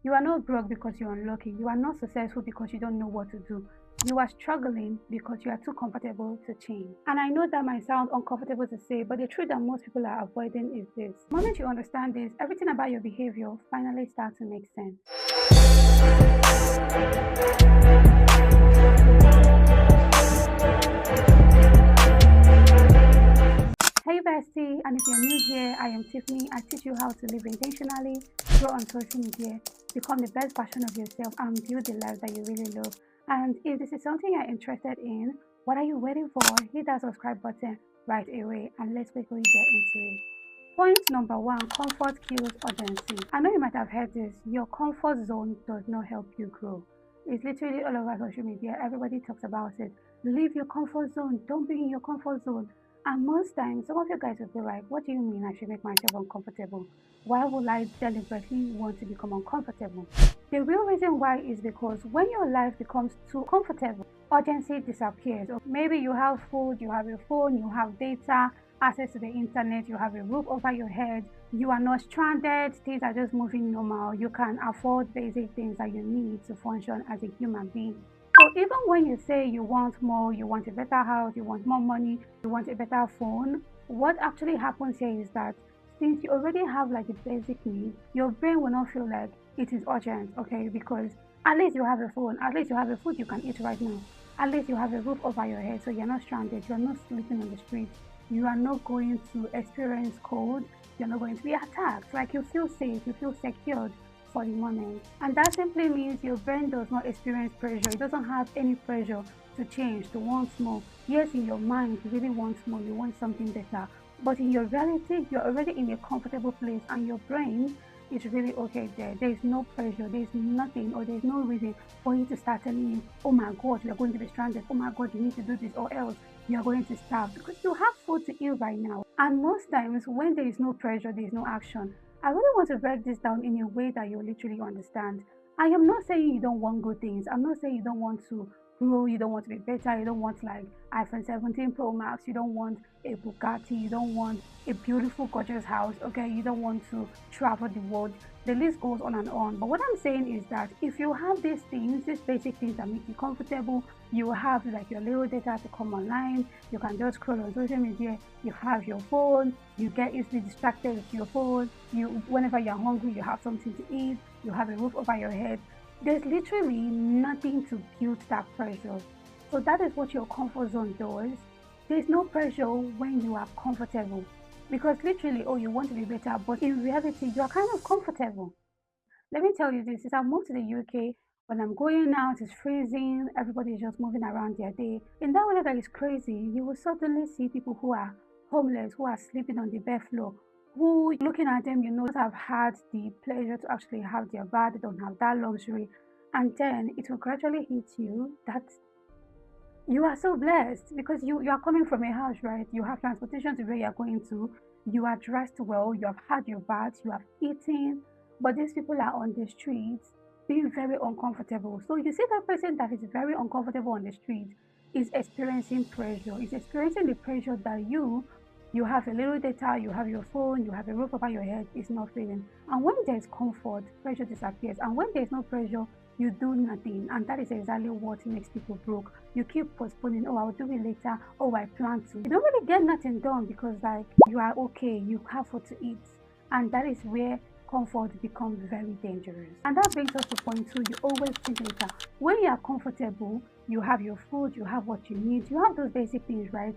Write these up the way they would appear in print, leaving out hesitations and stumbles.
You are not broke because you're unlucky. You are not successful because you don't know what to do. You are struggling because you are too comfortable to change. And I know that might sound uncomfortable to say, but the truth that most people are avoiding is this. The moment you understand this, everything about your behavior finally starts to make sense. Hey bestie, and if you're new here, I am Tiffany. I teach you how to live intentionally, grow on social media, become the best version of yourself, and build the life that you really love. And if this is something you're interested in, what are you waiting for? Hit that subscribe button right away and let's quickly get into it. Point number one, comfort kills urgency. I know you might have heard this. Your comfort zone does not help you grow. It's literally all over social media. Everybody talks about it. Leave your comfort zone. Don't be in your comfort zone. And most times, some of you guys will be like, what do you mean I should make myself uncomfortable? Why would I deliberately want to become uncomfortable? The real reason why is because when your life becomes too comfortable, urgency disappears. Or maybe you have food, you have your phone, you have data, access to the internet, you have a roof over your head, you are not stranded, things are just moving normal, you can afford basic things that you need to function as a human being. So even when you say you want more, you want a better house, you want more money, you want a better phone, what actually happens here is that since you already have like the basic needs, your brain will not feel like it is urgent, okay? Because at least you have a phone, at least you have a food you can eat right now, at least you have a roof over your head, so you're not stranded, you're not sleeping on the street, you are not going to experience cold, you're not going to be attacked. Like you feel safe, you feel secured for the moment. And that simply means your brain does not experience pressure. It doesn't have any pressure to change, to want more. Yes, in your mind, you really want more, you want something better. But in your reality, you're already in a comfortable place and your brain is really okay there. There is no pressure, there's nothing, or there's no reason for you to start telling you, oh my God, you're going to be stranded. Oh my God, you need to do this, or else you're going to starve because you have food to eat right now. And most times, when there is no pressure, there is no action. I really want to break this down in a way that you literally understand. I am not saying you don't want good things. I'm not saying you don't want to grow, you don't want to be better, you don't want like iPhone 17 Pro Max, you don't want a Bugatti, you don't want a beautiful, gorgeous house, okay, you don't want to travel the world. The list goes on and on. But what I'm saying is that if you have these things, these basic things that make you comfortable, you have like your little data to come online, you can just scroll on social media, you have your phone, you get easily distracted with your phone, you whenever you're hungry, you have something to eat, you have a roof over your head. There's literally nothing to build that pressure. So that is what your comfort zone does. There's no pressure when you are comfortable. Because literally, oh, you want to be better, but in reality, you are kind of comfortable. Let me tell you this, since I moved to the UK, when I'm going out, it's freezing, everybody is just moving around their day. In that weather that is crazy, you will suddenly see people who are homeless, who are sleeping on the bare floor, who looking at them, you know, have had the pleasure to actually have their bar, they don't have that luxury. And then it will gradually hit you that you are so blessed because you are coming from a house, right? You have transportation to where you're going to, you are dressed well, you have had your bath, you have eaten, but these people are on the streets being very uncomfortable. So you see that person that is very uncomfortable on the street is experiencing pressure, is experiencing the pressure that you have a little data, you have your phone, you have a roof over your head, is not feeling. And when there's comfort, pressure disappears. And when there's no pressure, you do nothing. And that is exactly what makes people broke. You keep postponing, oh, I'll do it later, oh, I plan to. You don't really get nothing done because like you are okay, you have food to eat. And that is where comfort becomes very dangerous. And that brings us to point two, you always think later. When you are comfortable, you have your food, you have what you need, you have those basic things, right?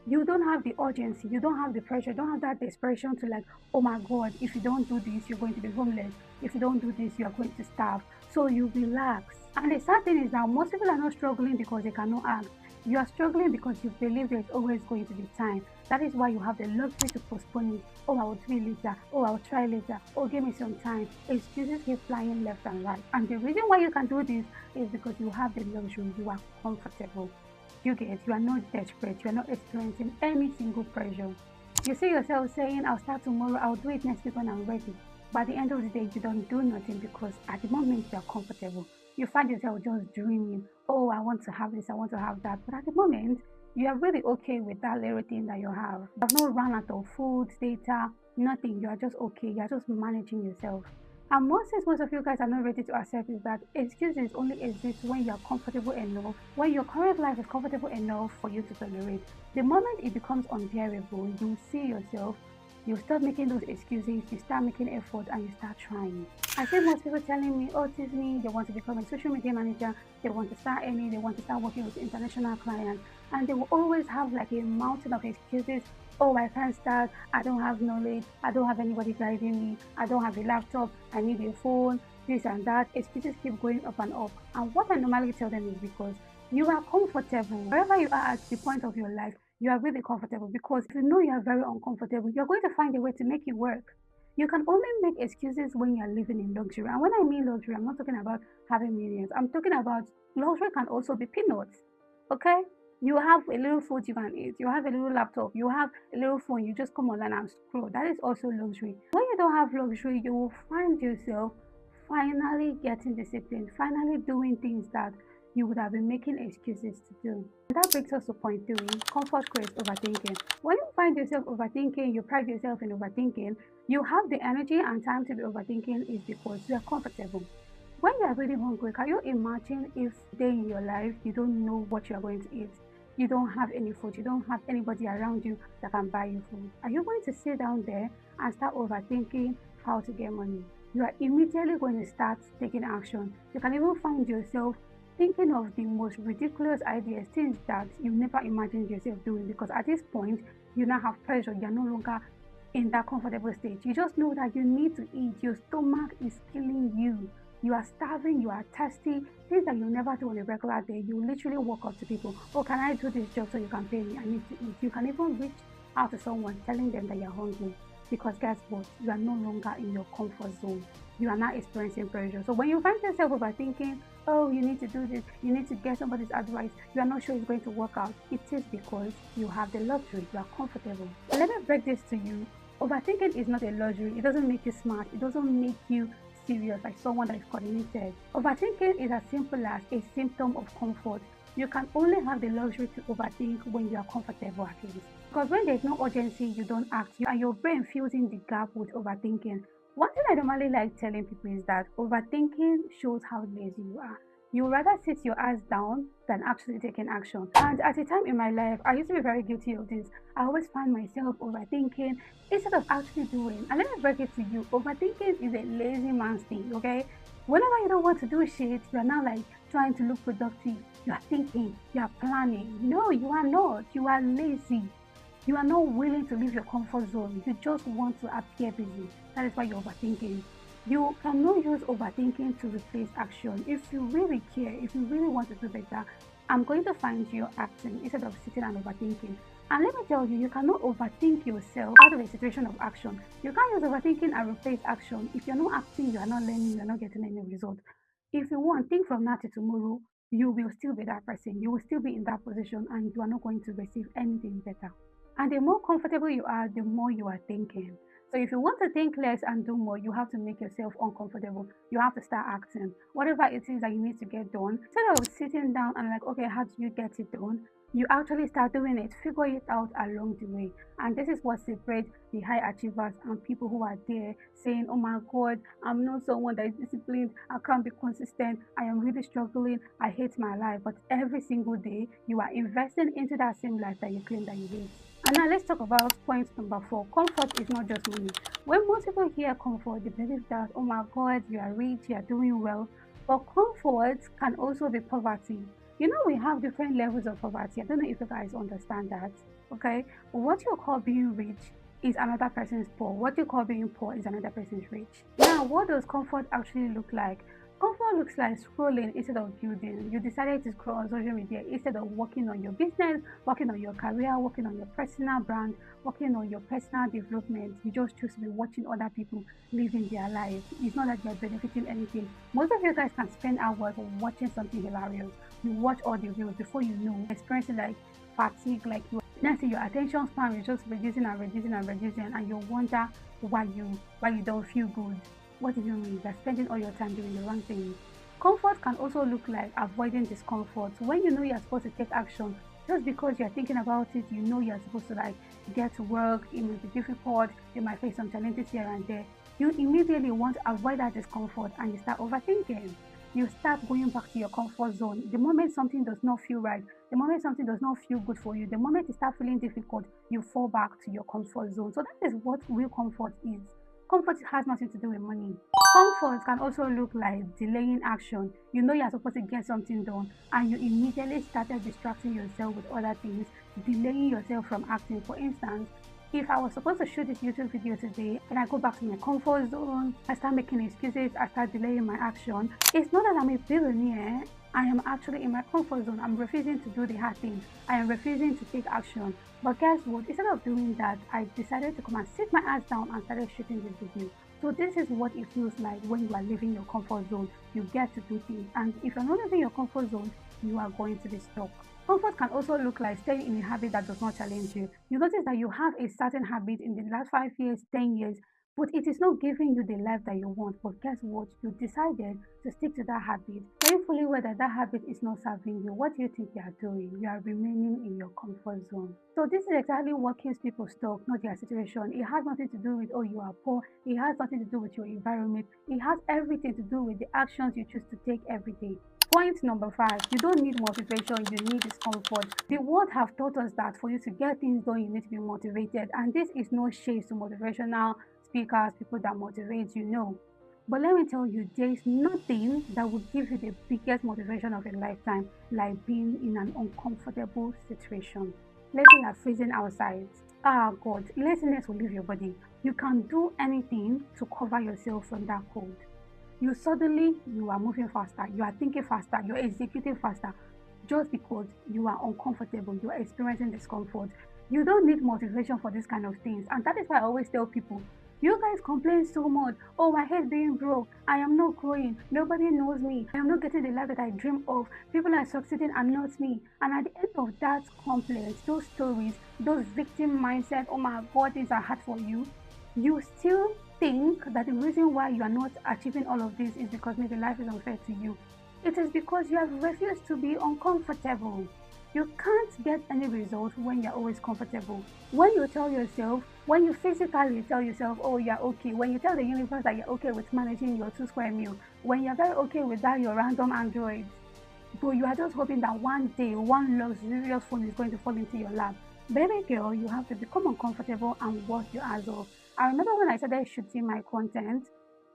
You don't have the urgency, you don't have the pressure, you don't have that desperation to like, oh my God, if you don't do this, you're going to be homeless. If you don't do this, you are going to starve. So you relax. And the sad thing is that most people are not struggling because they cannot act. You are struggling because you believe there's always going to be time. That is why you have the luxury to postpone it. Oh, I will do it later. Oh, I will try later. Oh, give me some time. Excuses keep flying left and right. And the reason why you can do this is because you have the luxury. You are comfortable. You get, you are not desperate, you are not experiencing any single pressure. You see yourself saying, I'll start tomorrow, I'll do it next week when I'm ready. But at the end of the day, you don't do nothing because at the moment you are comfortable. You find yourself just dreaming, oh, I want to have this, I want to have that. But at the moment, you are really okay with that little thing that you have. You have not run out of food, data, nothing. You are just okay. You are just managing yourself. And most of you guys are not ready to accept is that excuses only exist when you're comfortable enough, when your current life is comfortable enough for you to tolerate. The moment it becomes unbearable, you see yourself, you start making those excuses, you start making effort, and you start trying. I see most people telling me, oh, Tiffany, they want to become a social media manager, they want to start earning, they want to start working with international clients, and they will always have like a mountain of excuses. Oh, I can't start, I don't have knowledge, I don't have anybody guiding me, I don't have a laptop, I need a phone, this and that. Excuses keep going up and up. And what I normally tell them is because you are comfortable. Wherever you are at the point of your life, you are really comfortable, because if you know you are very uncomfortable, you're going to find a way to make it work. You can only make excuses when you're living in luxury. And when I mean luxury, I'm not talking about having millions. I'm talking about luxury can also be peanuts. Okay? You have a little food you can eat, you have a little laptop, you have a little phone, you just come online and scroll. That is also luxury. When you don't have luxury, you will find yourself finally getting disciplined, finally doing things that you would have been making excuses to do. And that brings us to point three: comfort creates overthinking. When you find yourself overthinking, you pride yourself in overthinking, you have the energy and time to be overthinking is because you are comfortable. When you are really hungry, can you imagine if day in your life you don't know what you are going to eat? You don't have any food, you don't have anybody around you that can buy you food. Are you going to sit down there and start overthinking how to get money? You are immediately going to start taking action. You can even find yourself thinking of the most ridiculous ideas, things that you never imagined yourself doing, because at this point you now have pressure, you're no longer in that comfortable stage. You just know that you need to eat, your stomach is killing you. You are starving, you are thirsty, things that you never do on a regular day. You literally walk up to people, oh, can I do this job so you can pay me? I need to eat. You can even reach out to someone telling them that you're hungry, because guess what? You are no longer in your comfort zone. You are not experiencing pressure. So when you find yourself overthinking, oh, you need to do this, you need to get somebody's advice, you are not sure it's going to work out, it is because you have the luxury, you are comfortable. Let me break this to you. Overthinking is not a luxury. It doesn't make you smart. It doesn't make you serious like someone that is coordinated. Overthinking is as simple as a symptom of comfort. You can only have the luxury to overthink when you are comfortable, at least. Because when there's no urgency, you don't act, and your brain fills in the gap with overthinking. One thing I normally like telling people is that overthinking shows how lazy you are. You would rather sit your ass down than actually taking action. And at a time in my life, I used to be very guilty of this. I always find myself overthinking instead of actually doing. And let me break it to you: overthinking is a lazy man's thing, okay? Whenever you don't want to do shit, you're now like trying to look productive. You are thinking, you are planning. No, you are not. You are lazy. You are not willing to leave your comfort zone. You just want to appear busy. That is why you're overthinking. You cannot use overthinking to replace action. If you really care, if you really want to do better, I'm going to find you acting instead of sitting and overthinking. And let me tell you, you cannot overthink yourself out of a situation of action. You can't use overthinking and replace action. If you're not acting, you are not learning, you are not getting any result. If you want, think from now to tomorrow, you will still be that person. You will still be in that position, and you are not going to receive anything better. And the more comfortable you are, the more you are thinking. So if you want to think less and do more, you have to make yourself uncomfortable. You have to start acting. Whatever it is that you need to get done, instead of sitting down and like, okay, how do you get it done? You actually start doing it, figure it out along the way. And this is what separates the high achievers and people who are there saying, oh my God, I'm not someone that is disciplined, I can't be consistent, I am really struggling, I hate my life. But every single day, you are investing into that same life that you claim that you hate. And now let's talk about point number four. Comfort is not just money. When most people hear comfort, they believe that, oh my God, you are rich, you are doing well. But comfort can also be poverty. You know, we have different levels of poverty. I don't know if you guys understand that. Okay. But what you call being rich is another person's poor. What you call being poor is another person's rich. Now, what does comfort actually look like? Comfort looks like scrolling instead of building. You decided to scroll on social media instead of working on your business, working on your career, working on your personal brand, working on your personal development. You just choose to be watching other people living their life. It's not that you're benefiting anything. Most of you guys can spend hours watching something hilarious. You watch all the reels before you know, experiencing like fatigue, like you next your attention span is just reducing and reducing and reducing, and you wonder why you don't feel good. What do you mean? You're spending all your time doing the wrong thing. Comfort can also look like avoiding discomfort. When you know you're supposed to take action, just because you're thinking about it, you know you're supposed to like get to work, it might be difficult, you might face some challenges here and there. you immediately want to avoid that discomfort and you start overthinking. You start going back to your comfort zone. The moment something does not feel right, the moment something does not feel good for you, the moment it starts feeling difficult, you fall back to your comfort zone. So that is what real comfort is. Comfort has nothing to do with money. Comfort can also look like delaying action. You know you're supposed to get something done and you immediately started distracting yourself with other things, delaying yourself from acting. For instance, if I was supposed to shoot this YouTube video today and I go back to my comfort zone, I start making excuses, I start delaying my action, it's not that I'm a billionaire. I am actually in my comfort zone. I'm refusing to do the hard thing. I am refusing to take action. But guess what? Instead of doing that, I decided to come and sit my ass down and started shooting this video. So this is what it feels like when you are leaving your comfort zone. You get to do things. And if you're not leaving your comfort zone, you are going to be stuck. Comfort can also look like staying in a habit that does not challenge you. You notice that you have a certain habit in the last 5 years, 10 years, but it is not giving you the life that you want. But guess what? You decided to stick to that habit. Knowing fully well that that habit is not serving you, what do you think you are doing? You are remaining in your comfort zone. So this is exactly what keeps people stuck, not their situation. It has nothing to do with, oh, you are poor. It has nothing to do with your environment. It has everything to do with the actions you choose to take every day. Point number 5, you don't need motivation, you need discomfort. The world have taught us that for you to get things done, you need to be motivated. And this is no shade to motivational speakers, people that motivate you, know. But let me tell you, there is nothing that will give you the biggest motivation of a lifetime like being in an uncomfortable situation. Let's say you're freezing outside. Ah, God, laziness will leave your body. You can do anything to cover yourself from that cold. You are moving faster, you are thinking faster, you're executing faster just because you are uncomfortable, you are experiencing discomfort. You don't need motivation for this kind of things. And that is why I always tell people, you guys complain so much. Oh, my head being broke. I am not growing. Nobody knows me. I am not getting the life that I dream of. People are succeeding and not me. And at the end of that complaints, those stories, those victim mindset, oh my God, things are hard for you. You still think that the reason why you are not achieving all of this is because maybe life is unfair to you. It is because you have refused to be uncomfortable. You can't get any result when you're always comfortable. When you tell yourself, when you physically tell yourself, oh, you're okay, when you tell the universe that you're okay with managing your 2 square meal, when you're very okay with that, your random Android, but you are just hoping that one day one luxurious phone is going to fall into your lap. Baby girl, you have to become uncomfortable and work your ass off. I remember when I started shooting my content,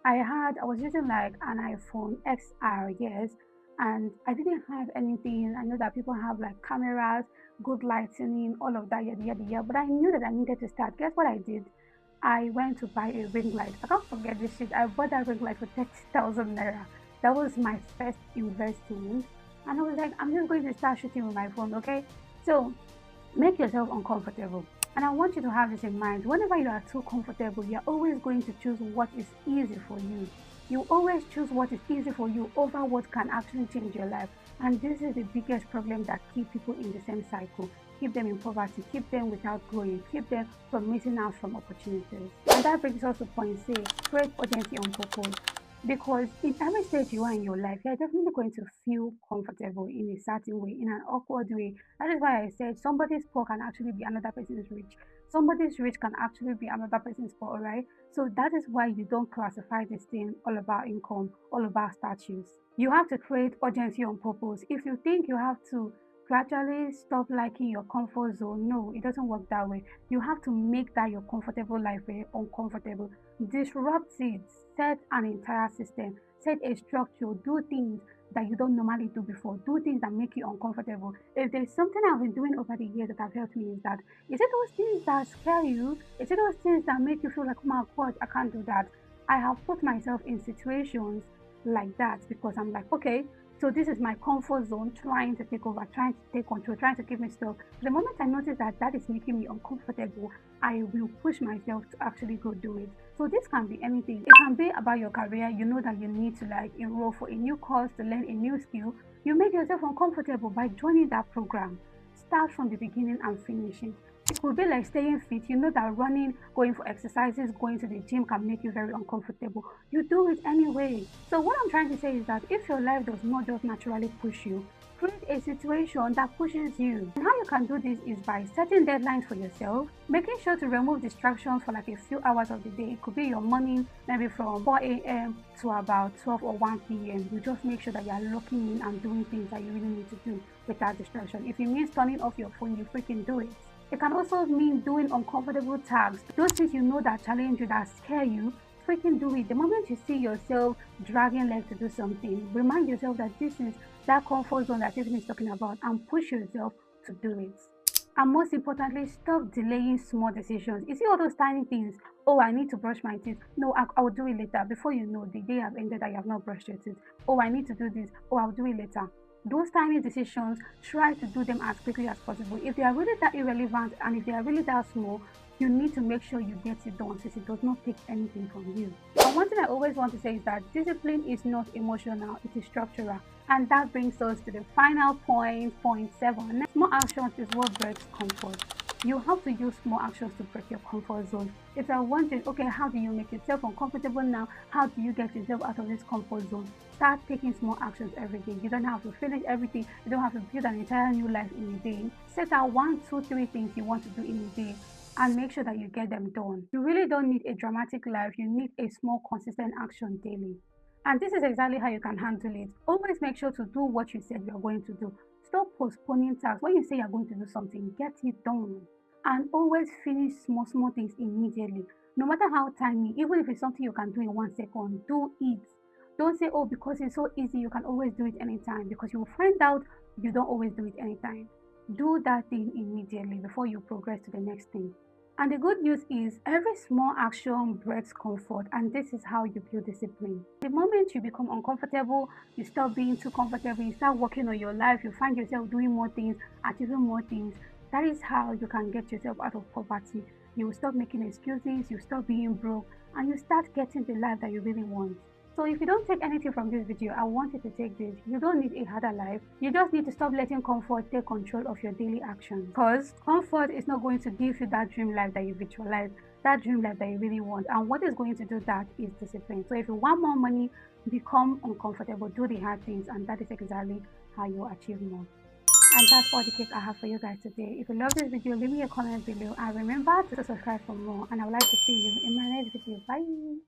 I was using like an iPhone XR, yes, and I didn't have anything. I know that people have like cameras, good lighting, all of that, yada yada yada. But I knew that I needed to start. Guess what I did? I went to buy a ring light. I can't forget this shit. I bought that ring light for 30,000 naira. That was my first investment. And I was like, I'm just going to start shooting with my phone, okay? So make yourself uncomfortable. And I want you to have this in mind. Whenever you are too comfortable, you're always going to choose what is easy for you. You always choose what is easy for you over what can actually change your life. And this is the biggest problem that keep people in the same cycle. Keep them in poverty, keep them without growing, keep them from missing out from opportunities. And that brings us to point C, create urgency on purpose. Because in every stage you are in your life, you're definitely going to feel comfortable in a certain way, in an awkward way. That is why I said somebody's poor can actually be another person's rich. Somebody's rich can actually be another person's poor, right? So that is why you don't classify this thing all about income, all about status. You have to create urgency on purpose. If you think you have to gradually stop liking your comfort zone, no, it doesn't work that way. You have to make that your comfortable life very uncomfortable. Disrupt it, set an entire system, set a structure, do things that you don't normally do before, do things that make you uncomfortable. If there's something I've been doing over the years that have helped me is that, is it those things that scare you? Is it those things that make you feel like, oh my God, I can't do that? I have put myself in situations like that because I'm like, okay, so this is my comfort zone, trying to take over, trying to take control, trying to give me stuff. The moment I notice that that is making me uncomfortable, I will push myself to actually go do it. So this can be anything. It can be about your career. You know that you need to like enroll for a new course to learn a new skill. You make yourself uncomfortable by joining that program. Start from the beginning and finish it. It could be like staying fit. You know that running, going for exercises, going to the gym can make you very uncomfortable. You do it anyway. So what I'm trying to say is that if your life does not just naturally push you, Create a situation that pushes you. And how you can do this is by setting deadlines for yourself, making sure to remove distractions for like a few hours of the day. It could be your morning, maybe from 4 a.m. to about 12 or 1 p.m. You just make sure that you are locking in and doing things that you really need to do without distraction. If it means turning off your phone, you freaking do it. It can also mean doing uncomfortable tasks. Those things you know that challenge you, that scare you, freaking do it. The moment you see yourself dragging legs to do something, remind yourself that this is that comfort zone that Tiffany is talking about and push yourself to do it. And most importantly, stop delaying small decisions. You see all those tiny things. Oh, I need to brush my teeth. No, I will do it later. Before you know, the day have ended that you have not brushed your teeth. Oh, I need to do this. Oh, I'll do it later. Those tiny decisions, try to do them as quickly as possible. If they are really that irrelevant and if they are really that small, you need to make sure you get it done since it does not take anything from you. And one thing I always want to say is that discipline is not emotional, it is structural. And that brings us to the final point 7. Small actions is what breaks comfort. You have to use small actions to break your comfort zone. If you're wondering, okay, how do you make yourself uncomfortable now? How do you get yourself out of this comfort zone? Start taking small actions every day. You don't have to finish everything. You don't have to build an entire new life in a day. Set out 1, 2, 3 things you want to do in a day and make sure that you get them done. You really don't need a dramatic life. You need a small, consistent action daily. And this is exactly how you can handle it. Always make sure to do what you said you're going to do. Stop postponing tasks. When you say you're going to do something, get it done. And always finish small things immediately. No matter how tiny, even if it's something you can do in 1 second, do it. Don't say, oh, because it's so easy, you can always do it anytime, because you will find out you don't always do it anytime. Do that thing immediately before you progress to the next thing. And the good news is every small action breaks comfort, and this is how you build discipline. The moment you become uncomfortable, you stop being too comfortable, you start working on your life, you find yourself doing more things, achieving more things. That is how you can get yourself out of poverty. You will stop making excuses, you stop being broke, and you start getting the life that you really want. So if you don't take anything from this video, I want you to take this. You don't need a harder life. You just need to stop letting comfort take control of your daily actions. Because comfort is not going to give you that dream life that you visualize, that dream life that you really want. And what is going to do that is discipline. So if you want more money, become uncomfortable, do the hard things, and that is exactly how you achieve more. And that's all the cake I have for you guys today. If you love this video, leave me a comment below and remember to subscribe for more. And I would like to see you in my next video. Bye.